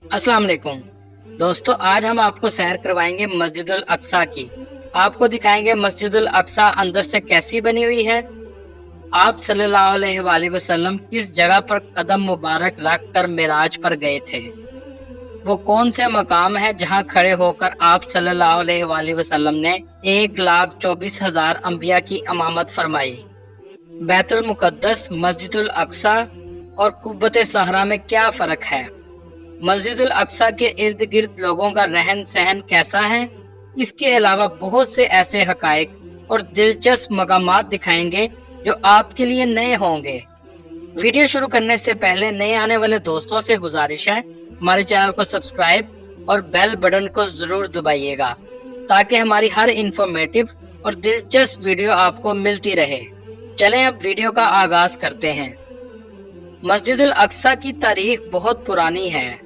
अस्सलाम वालेकुम दोस्तों, आज हम आपको सैर करवाएंगे मस्जिद उल अक्सा की। आपको दिखाएंगे मस्जिद उल अक्सा अंदर से कैसी बनी हुई है। आप सल्लल्लाहु अलैहि वसल्लम किस जगह पर कदम मुबारक रख कर मिराज पर गए थे। वो कौन से मकाम है जहां खड़े होकर आप सल्लल्लाहु अलैहि वसल्लम ने 1,24,000 अंबिया की इमामत फरमाई। बैतुल मुकद्दस, मस्जिद उल अक्सा और कुब्बत सहरा में क्या फर्क है। मस्जिद उल अक्सा के इर्द गिर्द लोगों का रहन सहन कैसा है। इसके अलावा बहुत से ऐसे हकायक और दिलचस्प मकामात दिखाएंगे जो आपके लिए नए होंगे। वीडियो शुरू करने से पहले नए आने वाले दोस्तों से गुजारिश है, हमारे चैनल को सब्सक्राइब और बेल बटन को जरूर दबाइएगा ताकि हमारी हर इंफॉर्मेटिव और दिलचस्प वीडियो आपको मिलती रहे। चलें अब वीडियो का आगाज करते हैं। मस्जिद उल अक्सा की तारीख बहुत पुरानी है।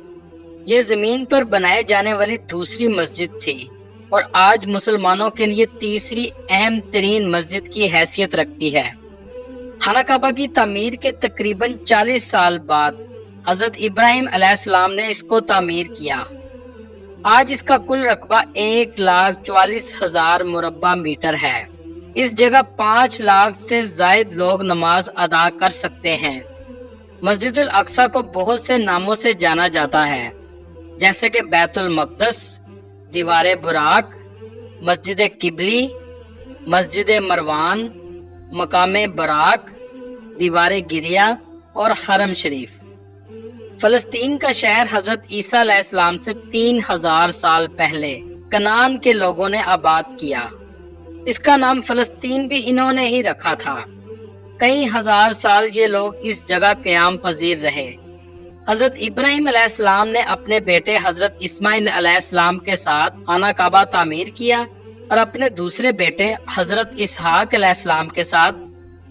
ये जमीन पर बनाए जाने वाली दूसरी मस्जिद थी और आज मुसलमानों के लिए तीसरी अहम तरीन मस्जिद की हैसियत रखती है। खाना काबा की तामीर के तकरीबन 40 साल बाद हजरत इब्राहिम अलैहिस्सलाम ने इसको तामीर किया। आज इसका कुल रकबा 1,44,000 मुरब्बा मीटर है। इस जगह 5 लाख से जायद लोग नमाज अदा कर सकते हैं। मस्जिद उल अक्सा को बहुत से नामों से जाना जाता है, जैसे कि बैतुल मक़दस, दीवारे बुराक, मस्जिद किबली, मस्जिद मरवान, मकामे बराक, दीवारे गिरिया और हरम शरीफ। फलस्तीन का शहर हजरत ईसा अलैहिस्सलाम से 3000 साल पहले कनान के लोगों ने आबाद किया। इसका नाम फलस्तीन भी इन्होंने ही रखा था। कई हजार साल ये लोग इस जगह क़याम पजीर रहे। हजरत इब्राहिम अलैहिस्सलाम ने अपने बेटे हजरत इस्माइल अलैहिस्सलाम के साथ खाना काबा तामीर किया और अपने दूसरे बेटे हजरत इसहाक अलैहिस्सलाम के साथ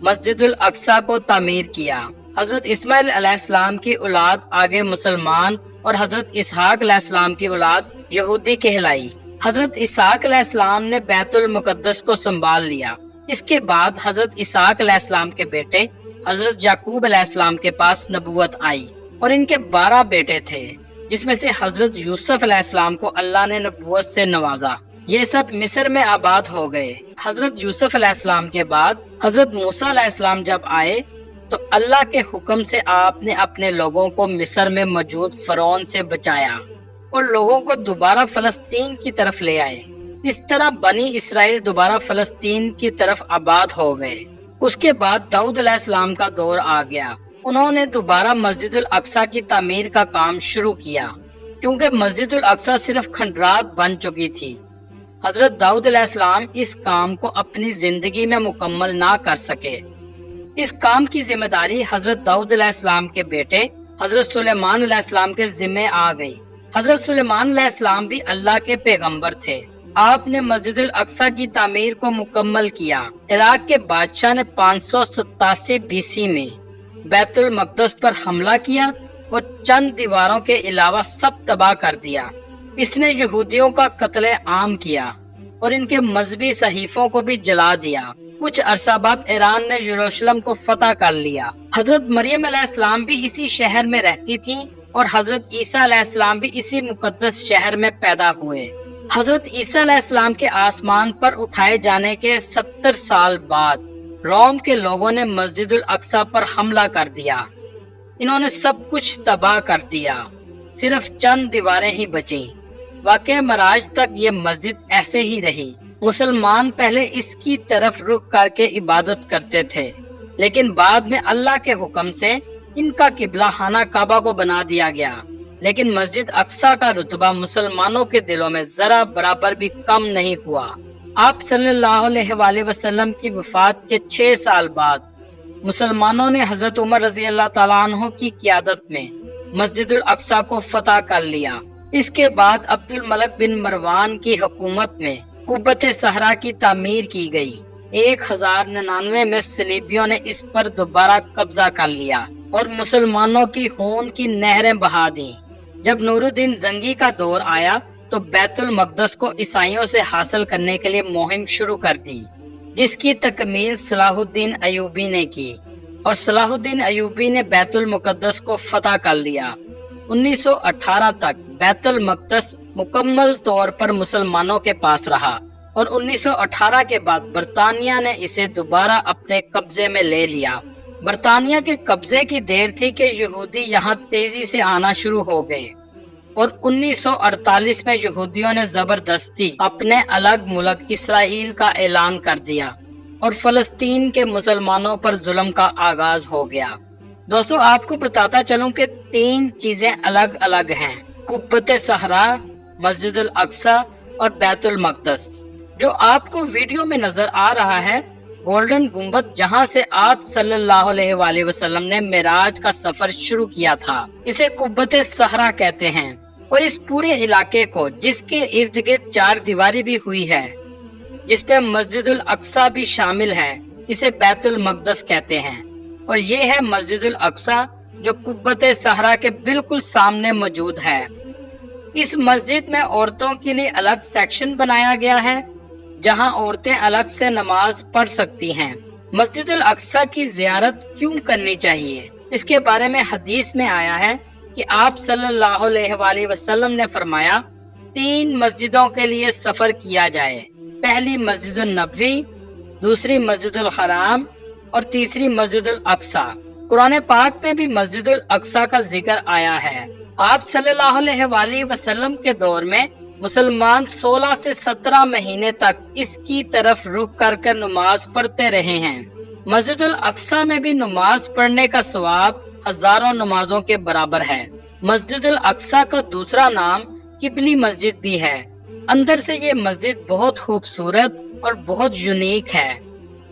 मस्जिद उल अक्सा को तामीर किया। हजरत इस्माइल अलैहिस्सलाम की औलाद आगे मुसलमान और हजरत इसहाक अलैहिस्सलाम की औलाद यहूदी कहलाई। हजरत इसहाक अलैहिस्सलाम ने बैतुल मुकद्दस को संभाल लिया। इसके बाद हजरत इसहाक अलैहिस्सलाम के बेटे हजरत याकूब अलैहिस्सलाम के पास नबूवत आई और इनके 12 बेटे थे, जिसमें से हजरत यूसुफ अलैहिस्सलाम को अल्लाह ने नबूवत से नवाजा। ये सब मिस्र में आबाद हो गए। हजरत यूसुफ अलैहिस्सलाम के बाद हजरत मूसा अलैहिस्सलाम जब आए तो अल्लाह के हुक्म से आपने अपने लोगों को मिस्र में मौजूद फरौन से बचाया और लोगों को दोबारा फलस्तीन की तरफ ले आए। इस तरह बनी इसराइल दोबारा फलस्तीन की तरफ आबाद हो गए। उसके बाद दाऊद अलैहिस्सलाम का दौर आ गया। उन्होंने दोबारा मस्जिद उल अक्सा की तामीर का काम शुरू किया, क्योंकि मस्जिद उल अक्सा सिर्फ खंडरात बन चुकी थी। हजरत दाऊद अलैहिस्सलाम इस काम को अपनी जिंदगी में मुकम्मल ना कर सके। इस काम की जिम्मेदारी हजरत दाऊद अलैहिस्सलाम के बेटे हजरत सुलेमान अलैहिस्सलाम के जिम्मे आ गई। हजरत सुलेमान अलैहिस्सलाम भी अल्लाह के पैगंबर थे। आपने मस्जिद उल अक्सा की तामीर को मुकम्मल किया। इराक के बादशाह ने 587 BC में बैतुल मक़दस पर हमला किया और चंद दीवारों के अलावा सब तबाह कर दिया। इसने यहूदियों का कत्ले आम किया और इनके मजहबी सहीफों को भी जला दिया। कुछ अरसा बाद ईरान ने यरूशलेम को फतह कर लिया। हजरत मरियम अलैहिस्सलाम भी इसी शहर में रहती थी और हजरत ईसा अलैहिस्सलाम भी इसी मुकद्दस शहर में पैदा हुए। हजरत ईसा अलैहिस्सलाम के आसमान पर उठाए जाने के 70 साल बाद रोम के लोगों ने मस्जिद उल अक्सा पर हमला कर दिया। इन्होंने सब कुछ तबाह कर दिया, सिर्फ चंद दीवारें ही बची। वाक़ई मराज तक ये मस्जिद ऐसे ही रही। मुसलमान पहले इसकी तरफ रुख करके इबादत करते थे, लेकिन बाद में अल्लाह के हुक्म से इनका किबला खाना काबा को बना दिया गया। लेकिन मस्जिद अक्सा का रुतबा मुसलमानों के दिलों में जरा बराबर भी कम नहीं हुआ। आप सल्लल्लाहु अलैहि वसल्लम की वफात के 6 साल बाद मुसलमानों ने हजरत उमर रजी अल्लाह तआला अन्हु की क़ियादत में मस्जिद उल अक्सा को फतह कर लिया। इसके बाद अब्दुल मलिक बिन मरवान की हुकूमत में कुब्बत सहरा की तामीर की गई। 1099 में सलीबियों ने इस पर दोबारा कब्जा कर लिया और मुसलमानों की खून की नहरें बहा दी। जब नूरुद्दीन जंगी का दौर आया तो बैतुल मक़दस को ईसाइयों से हासिल करने के लिए मुहिम शुरू कर दी, जिसकी तकमील सलाहुद्दीन अयूबी ने की और सलाहुद्दीन अयूबी ने बैतुल मुक़द्दस को फतह कर लिया। 1918 तक बैतुल मक़दस मुकम्मल तौर पर मुसलमानों के पास रहा और 1918 के बाद बरतानिया ने इसे दोबारा अपने कब्जे में ले लिया। बरतानिया के कब्जे की देर थी कि यहूदी यहाँ तेजी से आना शुरू हो गए और 1948 में यहूदियों ने जबरदस्ती अपने अलग मुल्क इसराइल का ऐलान कर दिया और फलस्तीन के मुसलमानों पर जुल्म का आगाज हो गया। दोस्तों, आपको बताता चलूं कि 3 चीजें अलग अलग हैं, कुब्बत सहरा, मस्जिदुल अक्सा और बैतुल मक़दस। जो आपको वीडियो में नजर आ रहा है गोल्डन गुंबद, जहां से आप सल्लल्लाहु अलैहि वसल्लम ने मिराज का सफर शुरू किया था, इसे कुब्बत सहरा कहते हैं। और इस पूरे इलाके को, जिसके इर्द गिर्द 4 दीवारी भी हुई है, जिसपे मस्जिदुल अक्सा भी शामिल है, इसे बैतुल मक़दस कहते हैं। और ये है मस्जिदुल अक्सा जो कुब्बत सहरा के बिल्कुल सामने मौजूद है। इस मस्जिद में औरतों के लिए अलग सेक्शन बनाया गया है, जहां औरतें अलग से नमाज पढ़ सकती हैं। मस्जिदुल अक्सा की ज़ियारत क्यों करनी चाहिए, इसके बारे में हदीस में आया है कि आप सल्लल्लाहु अलैहि वसल्लम ने फरमाया 3 मस्जिदों के लिए सफर किया जाए। पहली मस्जिदुल नबवी, दूसरी मस्जिदुल हराम और तीसरी मस्जिदुल अक्सा। कुरान पाक में भी मस्जिदुल अक्सा का जिक्र आया है। आप सल्लल्लाहु अलैहि वसल्लम के दौर में मुसलमान 16 से 17 महीने तक इसकी तरफ रुख कर नमाज पढ़ते रहे हैं। मस्जिदुल अक्सा में भी नमाज पढ़ने का सवाब हजारों नमाजों के बराबर है। मस्जिदुल अक्सा का दूसरा नाम किबली मस्जिद भी है। अंदर से ये मस्जिद बहुत खूबसूरत और बहुत यूनिक है।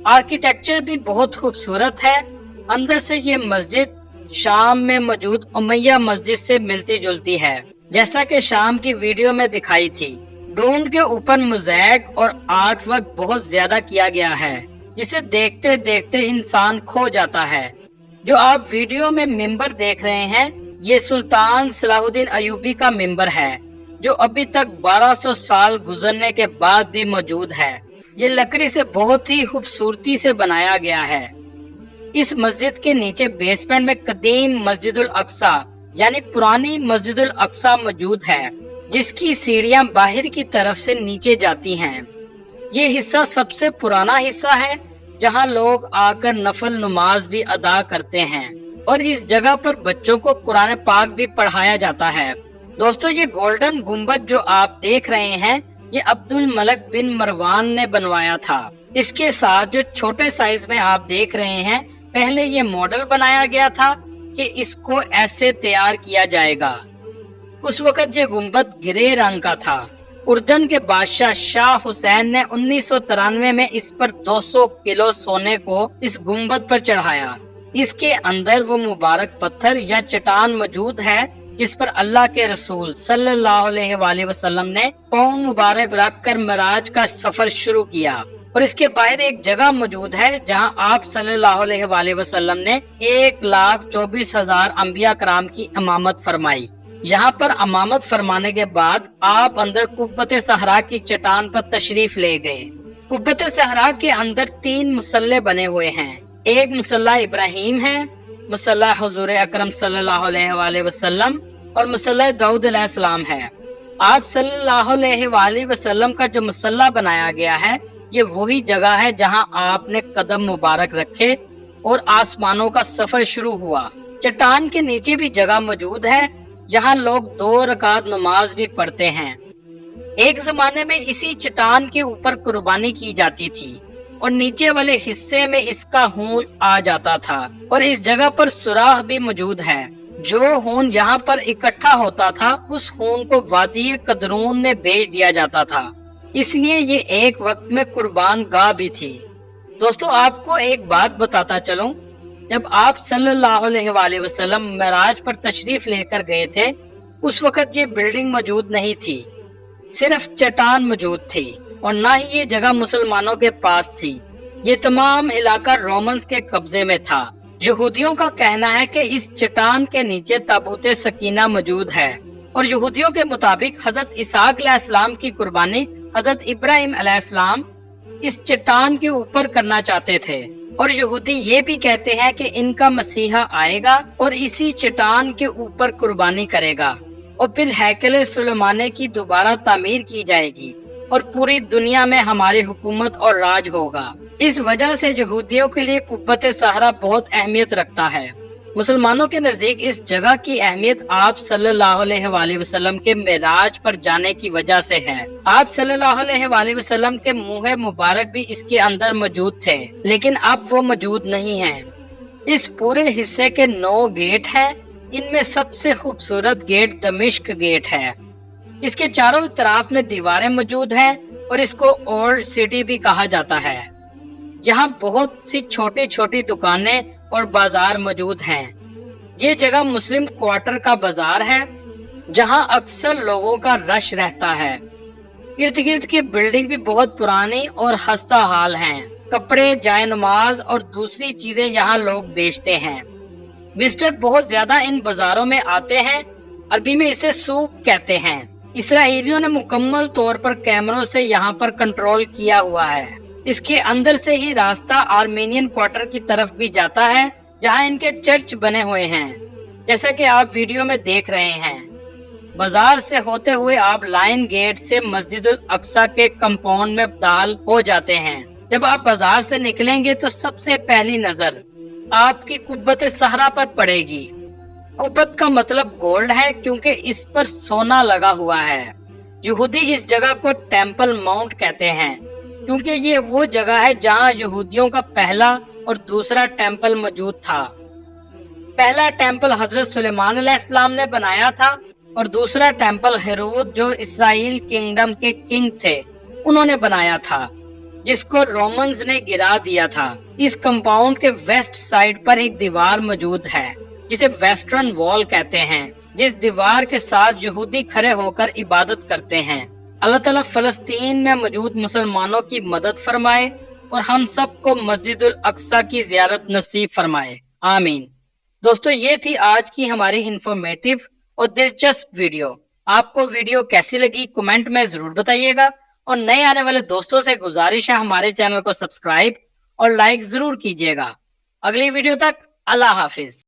आर्किटेक्चर भी बहुत खूबसूरत है। अंदर से ये मस्जिद शाम में मौजूद उमैया मस्जिद से मिलती जुलती है, जैसा कि शाम की वीडियो में दिखाई थी। डोम के ऊपर मोज़ैक और आर्ट वर्क बहुत ज्यादा किया गया है, जिसे देखते देखते इंसान खो जाता है। जो आप वीडियो में मिंबर देख रहे हैं, ये सुल्तान सलाहुद्दीन अयूबी का मिंबर है, जो अभी तक 1200 साल गुजरने के बाद भी मौजूद है। ये लकड़ी से बहुत ही खूबसूरती से बनाया गया है। इस मस्जिद के नीचे बेसमेंट में कदीम मस्जिदुल अक्सा यानी पुरानी मस्जिदुल अक्सा मौजूद है, जिसकी सीढ़ियां बाहर की तरफ से नीचे जाती हैं। ये हिस्सा सबसे पुराना हिस्सा है, जहां लोग आकर नफल नमाज भी अदा करते हैं और इस जगह पर बच्चों को कुरान पाक भी पढ़ाया जाता है। दोस्तों, ये गोल्डन गुंबद जो आप देख रहे हैं, ये अब्दुल मलिक बिन मरवान ने बनवाया था। इसके साथ जो छोटे साइज में आप देख रहे हैं, पहले ये मॉडल बनाया गया था कि इसको ऐसे तैयार किया जाएगा। उस वक्त ये गुंबद ग्रे रंग का था। उर्दन के बादशाह शाह हुसैन ने 1993 में इस पर 200 किलो सोने को इस गुंबद पर चढ़ाया। इसके अंदर वो मुबारक पत्थर या चट्टान मौजूद है, जिस पर अल्लाह के रसूल सल्लल्लाहु अलैहि वसल्लम ने पाँव मुबारक रखकर मिराज का सफर शुरू किया। और इसके बाहर एक जगह मौजूद है, जहां आप सल्लल्लाहु अलैहि वसल्लम ने 1,24,000 अंबिया कराम की इमामत फरमाई। यहाँ पर इमामत फरमाने के बाद आप अंदर कुब्बत सहरा की चट्टान पर तशरीफ ले गए। कुब्बत सहरा के अंदर 3 मुसल्ले बने हुए हैं। एक मुसल्ला इब्राहिम है, मुसल्ला हुजूर अकरम सल्लल्लाहु अलैहि वसल्लम और मुसल्ला दाऊद अलैहिस्सलाम है। आप सल्लल्लाहु अलैहि वसल्लम का जो मुसल्ला बनाया गया है, ये वही जगह है जहां आपने कदम मुबारक रखे और आसमानों का सफर शुरू हुआ। चट्टान के नीचे भी जगह मौजूद है, जहां लोग 2 रकात नमाज भी पढ़ते हैं। एक जमाने में इसी चट्टान के ऊपर कुर्बानी की जाती थी और नीचे वाले हिस्से में इसका खून आ जाता था और इस जगह पर सुराख भी मौजूद है। जो खून यहाँ पर इकट्ठा होता था, उस खून को वादी कदरून में बेच दिया जाता था, इसलिए ये एक वक्त में कुर्बान गाह भी थी। दोस्तों, आपको एक बात बताता चलूं, जब आप सल्लल्लाहु अलैहि वसल्लम मिराज पर तशरीफ लेकर गए थे, उस वक्त ये बिल्डिंग मौजूद नहीं थी, सिर्फ चट्टान मौजूद थी और ना ही ये जगह मुसलमानों के पास थी। ये तमाम इलाका रोमन्स के कब्जे में था। यहूदियों का कहना है कि इस चट्टान के नीचे ताबूत सकीना मौजूद है और यहूदियों के मुताबिक हजरत इसहाक अलैहिस्सलाम की कुर्बानी हजरत इब्राहिम अलैहिस्सलाम इस चट्टान के ऊपर करना चाहते थे। اور یہودی یہ بھی کہتے ہیں کہ ان کا مسیحا آئے گا اور اسی چٹان کے اوپر قربانی کرے گا اور پھر ہیکل سلیمانے کی دوبارہ تعمیر کی جائے گی اور پوری دنیا میں ہماری حکومت اور راج ہوگا۔ اس وجہ سے یہودیوں کے لیے قبۃ صحرا بہت اہمیت رکھتا ہے۔ مسلمانوں کے نزدیک اس جگہ کی اہمیت آپ صلی اللہ علیہ وآلہ وسلم کے معراج پر جانے کی وجہ سے ہے۔ آپ صلی اللہ علیہ وآلہ وسلم کے منہ مبارک بھی اس کے اندر موجود تھے، لیکن اب وہ موجود نہیں ہیں۔ اس پورے حصے کے 9 گیٹ ہیں۔ ان میں سب سے خوبصورت گیٹ دمشق گیٹ ہے۔ اس کے چاروں طرف میں دیواریں موجود ہیں اور اس کو اولڈ سٹی بھی کہا جاتا ہے۔ یہاں بہت سی چھوٹی چھوٹی دکانیں اور بازار موجود ہیں۔ یہ جگہ مسلم کوارٹر کا بازار ہے جہاں اکثر لوگوں کا رش رہتا ہے۔ ارد گرد کی بلڈنگ بھی بہت پرانی اور خستہ حال ہیں۔ کپڑے، جائے نماز اور دوسری چیزیں یہاں لوگ بیچتے ہیں۔ وزٹر بہت زیادہ ان بازاروں میں آتے ہیں۔ عربی میں اسے سوق کہتے ہیں۔ اسرائیلیوں نے مکمل طور پر کیمروں سے یہاں پر کنٹرول کیا ہوا ہے۔ اس کے اندر سے ہی راستہ آرمینین کوارٹر کی طرف بھی جاتا ہے جہاں ان کے چرچ بنے ہوئے ہیں، جیسا کہ آپ ویڈیو میں دیکھ رہے ہیں۔ بازار سے ہوتے ہوئے آپ لائن گیٹ سے مسجد الاقصی کے کمپاؤنڈ میں داخل ہو جاتے ہیں۔ جب آپ بازار سے نکلیں گے تو سب سے پہلی نظر آپ کی قبۃ صحرا پر پڑے گی۔ قبۃ کا مطلب گولڈ ہے کیونکہ اس پر سونا لگا ہوا ہے۔ یہودی اس جگہ کو ٹیمپل ماؤنٹ کہتے ہیں کیونکہ یہ وہ جگہ ہے جہاں یہودیوں کا پہلا اور دوسرا ٹیمپل موجود تھا۔ پہلا ٹیمپل حضرت سلیمان علیہ السلام نے بنایا تھا اور دوسرا ٹیمپل ہیرود جو اسرائیل کنگڈم کے کنگ تھے انہوں نے بنایا تھا، جس کو رومنز نے گرا دیا تھا۔ اس کمپاؤنڈ کے ویسٹ سائڈ پر ایک دیوار موجود ہے جسے ویسٹرن وال کہتے ہیں، جس دیوار کے ساتھ یہودی کھڑے ہو کر عبادت کرتے ہیں۔ اللہ تعالیٰ فلسطین میں موجود مسلمانوں کی مدد فرمائے اور ہم سب کو مسجد الاقصی کی زیارت نصیب فرمائے، آمین۔ دوستو، یہ تھی آج کی ہماری انفارمیٹو اور دلچسپ ویڈیو۔ آپ کو ویڈیو کیسی لگی کمنٹ میں ضرور بتائیے گا، اور نئے آنے والے دوستوں سے گزارش ہے ہمارے چینل کو سبسکرائب اور لائک ضرور کیجیے گا۔ اگلی ویڈیو تک اللہ حافظ۔